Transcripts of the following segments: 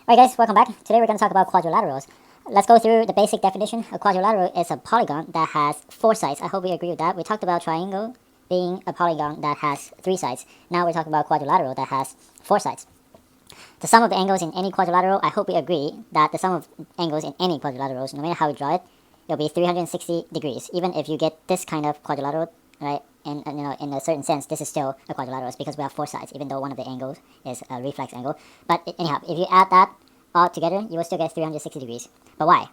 Alright guys, welcome back. Today we're going to talk about quadrilaterals. Let's go through the basic definition. A quadrilateral is a polygon that has 4 sides. I hope we agree with that. We talked about triangle being a polygon that has 3 sides. Now we're talking about quadrilateral that has 4 sides. The sum of the angles in any quadrilateral, I hope we agree that the sum of angles in any quadrilaterals, no matter how we draw it, it'll be 360 degrees. Even if you get this kind of quadrilateral, right, and in a certain sense, this is still a quadrilateral because we have 4 sides, even though one of the angles is a reflex angle. But anyhow, if you add that all together, you will still get 360 degrees. But why?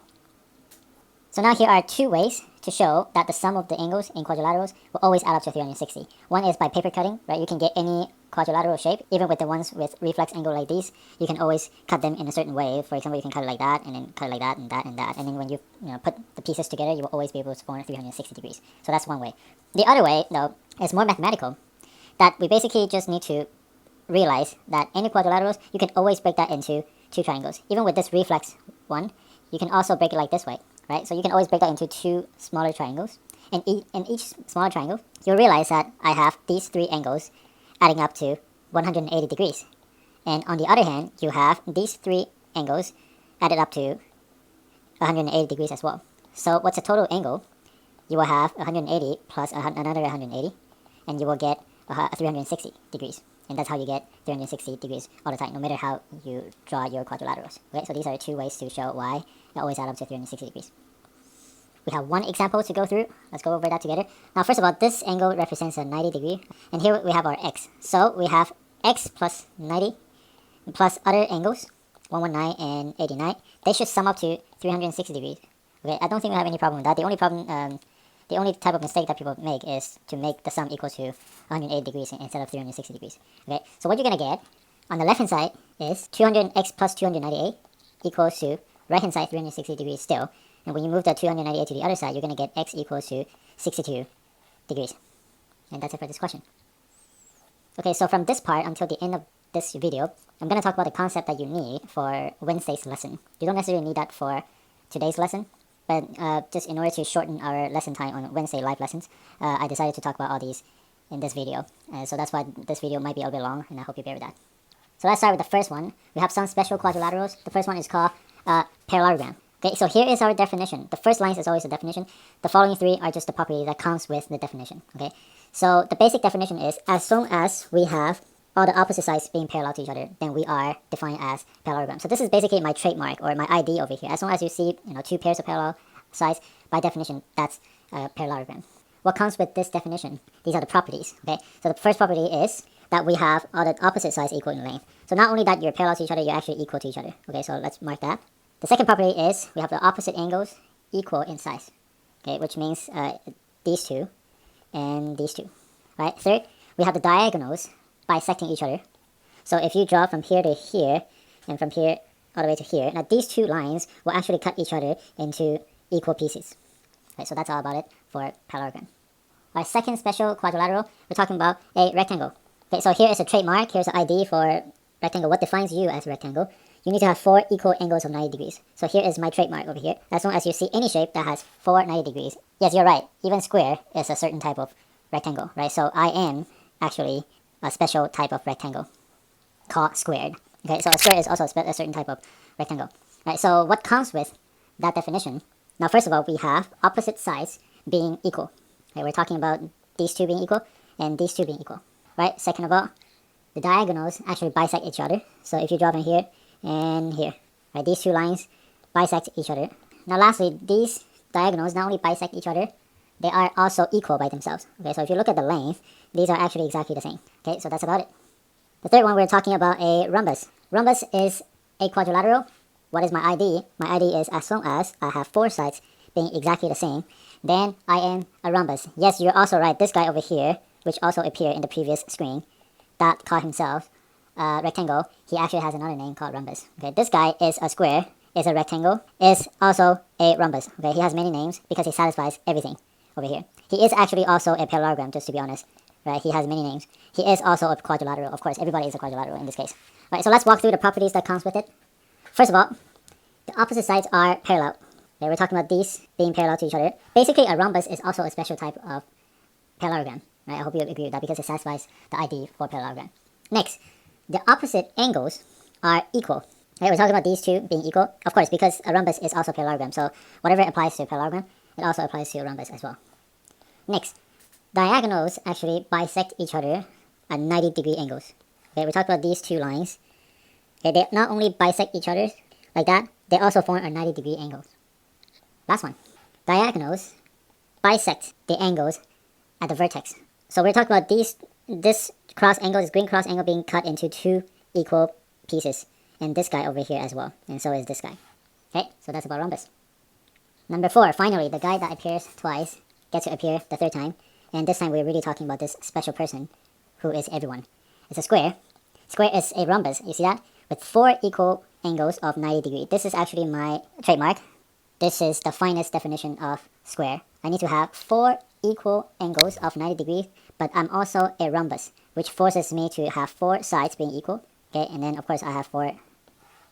So now here are 2 ways to show that the sum of the angles in quadrilaterals will always add up to 360. One is by paper cutting, right? You can get any quadrilateral shape, even with the ones with reflex angle like these. You can always cut them in a certain way. For example, you can cut it like that, and then cut it like that, and that, and that. And then when you put the pieces together, you will always be able to form 360 degrees. So that's one way. The other way, though, is more mathematical. That we basically just need to realize that any quadrilaterals, you can always break that into 2 triangles. Even with this reflex one, you can also break it like this way. Right, so you can always break that into 2 smaller triangles. And in each smaller triangle, you'll realize that I have these 3 angles adding up to 180 degrees. And on the other hand, you have these 3 angles added up to 180 degrees as well. So what's the total angle? You will have 180 plus another 180, and you will get 360 degrees. And that's how you get 360 degrees all the time, no matter how you draw your quadrilaterals. Okay, so these are 2 ways to show why they always add up to 360 degrees. We have one example to go through. Let's go over that together. Now, first of all, this angle represents a 90 degree. And here we have our x. So we have x plus 90 plus other angles, 119 and 89. They should sum up to 360 degrees. Okay, I don't think we have any problem with that. The only type of mistake that people make is to make the sum equal to 180 degrees instead of 360 degrees. Okay, so what you're going to get on the left hand side is 200x plus 298 equals to right hand side 360 degrees still. And when you move the 298 to the other side, you're going to get x equals to 62 degrees. And that's it for this question. Okay, so from this part until the end of this video, I'm going to talk about the concept that you need for Wednesday's lesson. You don't necessarily need that for today's lesson. But just in order to shorten our lesson time on Wednesday live lessons, I decided to talk about all these in this video. So that's why this video might be a little bit long, and I hope you bear with that. So let's start with the first one. We have some special quadrilaterals. The first one is called parallelogram. Okay, so here is our definition. The first line is always the definition. The following 3 are just the property that comes with the definition. Okay, so the basic definition is as long as we have all the opposite sides being parallel to each other, then we are defined as parallelogram. So this is basically my trademark or my ID over here. As long as you see 2 pairs of parallel sides, by definition, that's a parallelogram. What comes with this definition? These are the properties. Okay, so the first property is that we have all the opposite sides equal in length. So not only that you're parallel to each other, you're actually equal to each other. Okay, so let's mark that. The second property is we have the opposite angles equal in size. Okay, which means these 2 and these 2. Right. Third, we have the diagonals bisecting each other. So if you draw from here to here and from here all the way to here, now these 2 lines will actually cut each other into equal pieces. Right, so that's all about it for parallelogram. Our second special quadrilateral, we're talking about a rectangle. Okay, so here is a trademark. Here's an ID for rectangle. What defines you as a rectangle? You need to have 4 equal angles of 90 degrees. So here is my trademark over here. As long as you see any shape that has 4 90 degrees. Yes, you're right. Even square is a certain type of rectangle, right? So I am actually a special type of rectangle called squared. Okay, so a square is also a certain type of rectangle. Right, so what comes with that definition? Now, first of all, we have opposite sides being equal. Okay, we're talking about these 2 being equal and these 2 being equal. Right, second of all, the diagonals actually bisect each other. So if you draw from here and here, right, these 2 lines bisect each other. Now lastly, these diagonals not only bisect each other, they are also equal by themselves. Okay, so if you look at the length, these are actually exactly the same. Okay, so that's about it. The third one, we're talking about a rhombus. Rhombus is a quadrilateral. What is my ID? My ID is as long as I have 4 sides being exactly the same, then I am a rhombus. Yes, you're also right. This guy over here, which also appeared in the previous screen, that called himself rectangle, he actually has another name called rhombus. Okay, this guy is a square, is a rectangle, is also a rhombus. Okay, he has many names because he satisfies everything over here. He is actually also a parallelogram, just to be honest. Right, he has many names. He is also a quadrilateral. Of course, everybody is a quadrilateral in this case. Right, so let's walk through the properties that comes with it. First of all, the opposite sides are parallel. Okay, we're talking about these being parallel to each other. Basically, a rhombus is also a special type of parallelogram. Right, I hope you agree with that because it satisfies the ID for parallelogram. Next, the opposite angles are equal. Okay, we're talking about these two being equal, of course, because a rhombus is also a parallelogram. So whatever applies to a parallelogram, it also applies to a rhombus as well. Next, diagonals actually bisect each other at 90-degree angles. Okay, we talked about these two lines. Okay, they not only bisect each other like that, they also form a 90-degree angle. Last one, diagonals bisect the angles at the vertex. So we're talking about this cross angle, this green cross angle being cut into two equal pieces. And this guy over here as well. And so is this guy. Okay, so that's about rhombus. Number 4, finally, the guy that appears twice gets to appear the third time. And this time we're really talking about this special person who is everyone. It's a square. Square is a rhombus, you see that? With 4 equal angles of 90 degrees. This is actually my trademark. This is the finest definition of square. I need to have 4 equal angles of 90 degrees, but I'm also a rhombus, which forces me to have 4 sides being equal. Okay, and then of course I have 4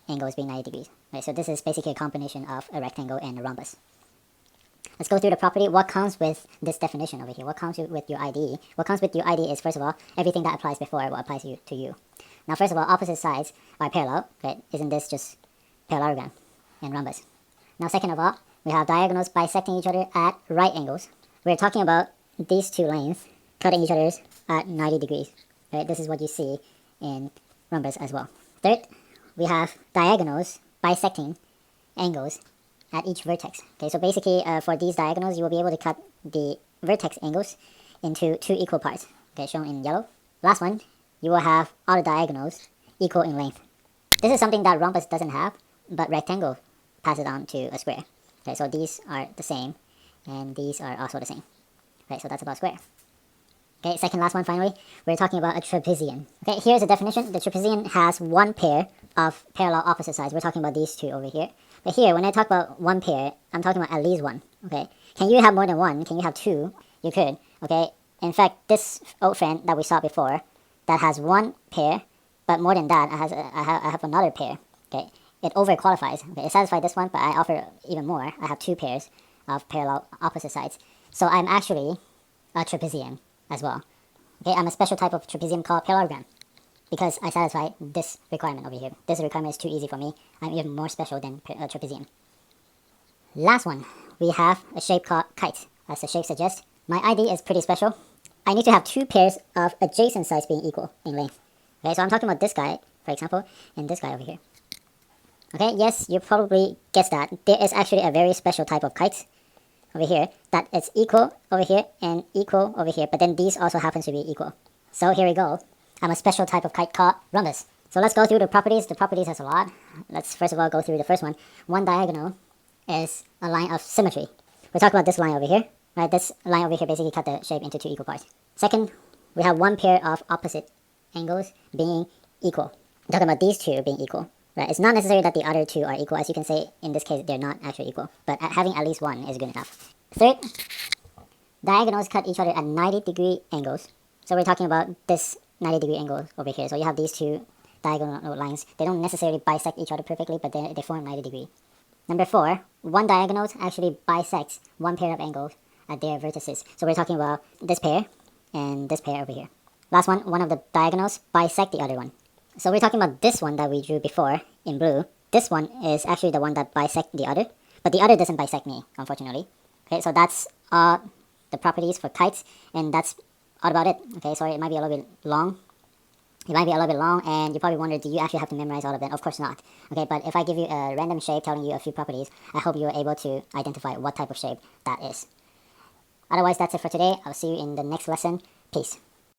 angles being 90 degrees. Right, so this is basically a combination of a rectangle and a rhombus. Let's go through the property. What comes with this definition over here? What comes with your IDE? What comes with your IDE is, first of all, everything that applies before will apply to you. Now, first of all, opposite sides are parallel. Right? Isn't this just parallelogram and rhombus? Now, second of all, we have diagonals bisecting each other at right angles. We're talking about these two lanes cutting each other at 90 degrees. Right? This is what you see in rhombus as well. Third, we have diagonals bisecting angles at each vertex. Okay, so basically for these diagonals, you will be able to cut the vertex angles into 2 equal parts. Okay, shown in yellow. Last one, you will have all the diagonals equal in length. This is something that rhombus doesn't have, but rectangle passes on to a square. Okay, so these are the same, and these are also the same. Okay, so that's about square. Okay, second last one finally, we're talking about a trapezium. Okay, here's the definition. The trapezium has 1 pair of parallel opposite sides. We're talking about these two over here. But here, when I talk about 1 pair, I'm talking about at least 1. Okay, can you have more than 1? Can you have 2? You could. Okay, in fact, this old friend that we saw before, that has 1 pair, but more than that, I have another pair. Okay, it overqualifies. Okay, it satisfies this one, but I offer even more. I have 2 pairs of parallel opposite sides. So I'm actually a trapezium as well. Okay, I'm a special type of trapezium called parallelogram because I satisfy this requirement over here. This requirement is too easy for me. I'm even more special than a trapezium. Last one, we have a shape called kite. As the shape suggests, my ID is pretty special. I need to have 2 pairs of adjacent sides being equal in length. Okay, so I'm talking about this guy, for example, and this guy over here. Okay, yes, you probably guessed that. There is actually a very special type of kite over here that is equal over here and equal over here, but then these also happens to be equal. So here we go. I'm a special type of kite called rhombus. So let's go through the properties. The properties has a lot. Let's first of all go through the first one. One diagonal is a line of symmetry. We're talking about this line over here. Right, this line over here basically cut the shape into 2 equal parts. Second, we have 1 pair of opposite angles being equal. We're talking about these two being equal. Right, it's not necessary that the other 2 are equal. As you can say, in this case, they're not actually equal. But having at least 1 is good enough. Third, diagonals cut each other at 90-degree angles. So we're talking about this 90-degree angle over here. So you have these 2 diagonal lines. They don't necessarily bisect each other perfectly, but they form 90 degrees. Number 4, one diagonal actually bisects 1 pair of angles at their vertices. So we're talking about this pair and this pair over here. Last one of the diagonals bisect the other one. So we're talking about this one that we drew before in blue. This one is actually the one that bisects the other, but the other doesn't bisect me, unfortunately. Okay, so that's the properties for kites, and that's all about it. Okay, sorry, it might be a little bit long. And you probably wonder, do you actually have to memorize all of that? Of course not. Okay, but if I give you a random shape telling you a few properties, I hope you are able to identify what type of shape that is. Otherwise, that's it for today. I'll see you in the next lesson. Peace.